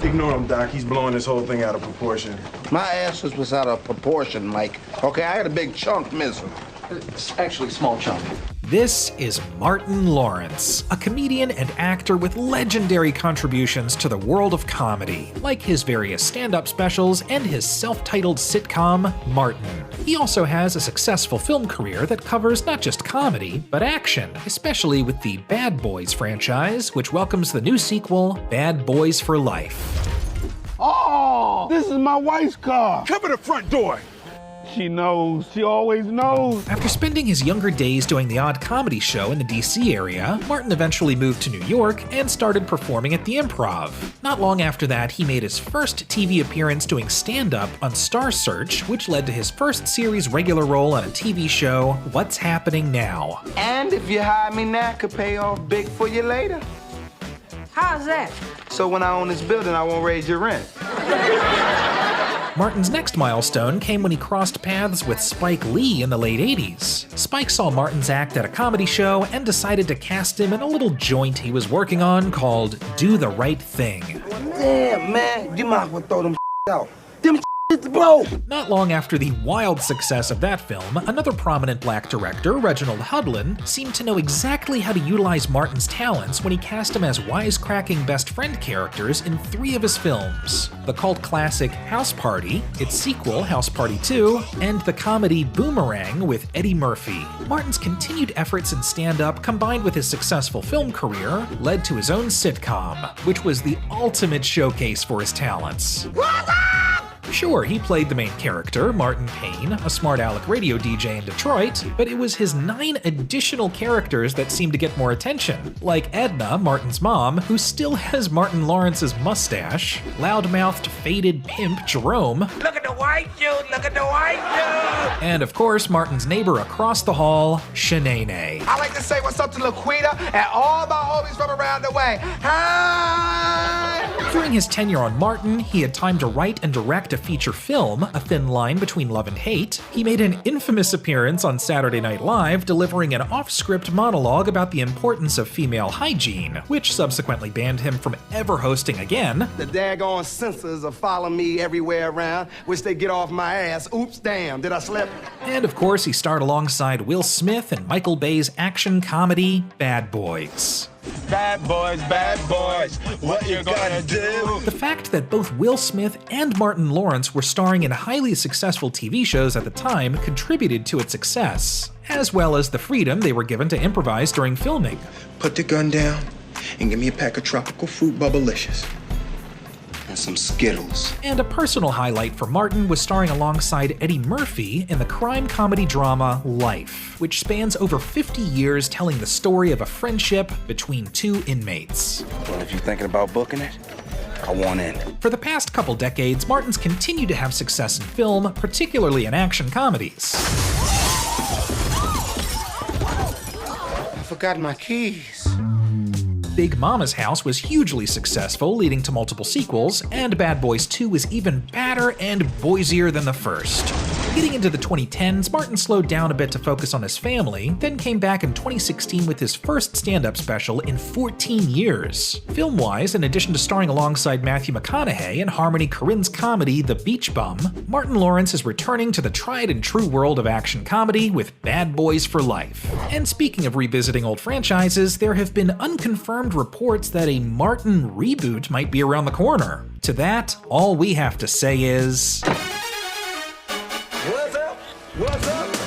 Ignore him, Doc. He's blowing this whole thing out of proportion. My asses was out of proportion, Mike. Okay, I had a big chunk missing. It's actually a small chunk. This is Martin Lawrence, a comedian and actor with legendary contributions to the world of comedy, like his various stand-up specials and his self-titled sitcom, Martin. He also has a successful film career that covers not just comedy, but action, especially with the Bad Boys franchise, which welcomes the new sequel, Bad Boys for Life. Oh, this is my wife's car. Cover the front door! She knows. She always knows. After spending his younger days doing the odd comedy show in the DC area, Martin eventually moved to New York and started performing at the Improv. Not long after that, he made his first TV appearance doing stand-up on Star Search, which led to his first series regular role on a TV show, What's Happening Now. And if you hire me now, I could pay off big for you later. How's that? So when I own this building, I won't raise your rent. Martin's next milestone came when he crossed paths with Spike Lee in the late 80s. Spike saw Martin's act at a comedy show and decided to cast him in a little joint he was working on called Do the Right Thing. Damn, man, you might as well throw them out. Them to blow. Not long after the wild success of that film, another prominent black director, Reginald Hudlin, seemed to know exactly how to utilize Martin's talents when he cast him as wisecracking best friend characters in 3 of his films: the cult classic House Party, its sequel House Party 2, and the comedy Boomerang with Eddie Murphy. Martin's continued efforts in stand-up combined with his successful film career led to his own sitcom, which was the ultimate showcase for his talents. Sure, he played the main character, Martin Payne, a smart aleck radio DJ in Detroit, but it was his 9 additional characters that seemed to get more attention, like Edna, Martin's mom, who still has Martin Lawrence's mustache, loudmouthed, faded pimp Jerome, Look at the white dude, look at the white dude. and of course Martin's neighbor across the hall, Shanae. I like to say what's up to Laquita and all my homies from around the way. Hi. During his tenure on Martin, he had time to write and direct a feature film, A Thin Line Between Love and Hate. He made an infamous appearance on Saturday Night Live, delivering an off-script monologue about the importance of female hygiene, which subsequently banned him from ever hosting again. The daggone censors are following me everywhere around, which they get off my ass. Oops, damn, did I slip? And of course, he starred alongside Will Smith in Michael Bay's action comedy, Bad Boys. Bad boys, what you gonna do? The fact that both Will Smith and Martin Lawrence were starring in highly successful TV shows at the time contributed to its success, as well as the freedom they were given to improvise during filming. Put the gun down and give me a pack of tropical fruit Bubblicious. And some Skittles. And a personal highlight for Martin was starring alongside Eddie Murphy in the crime comedy drama Life, which spans over 50 years telling the story of a friendship between 2 inmates. Well, if you're thinking about booking it, I want in. For the past couple decades, Martin's continued to have success in film, particularly in action comedies. I forgot my keys. Big Mama's House was hugely successful, leading to multiple sequels, and Bad Boys 2 was even badder and boysier than the first. Getting into the 2010s, Martin slowed down a bit to focus on his family, then came back in 2016 with his first stand-up special in 14 years. Film-wise, in addition to starring alongside Matthew McConaughey in Harmony Korine's comedy The Beach Bum, Martin Lawrence is returning to the tried and true world of action comedy with Bad Boys for Life. And speaking of revisiting old franchises, there have been unconfirmed reports that a Martin reboot might be around the corner. To that, all we have to say is... What's up? What's up?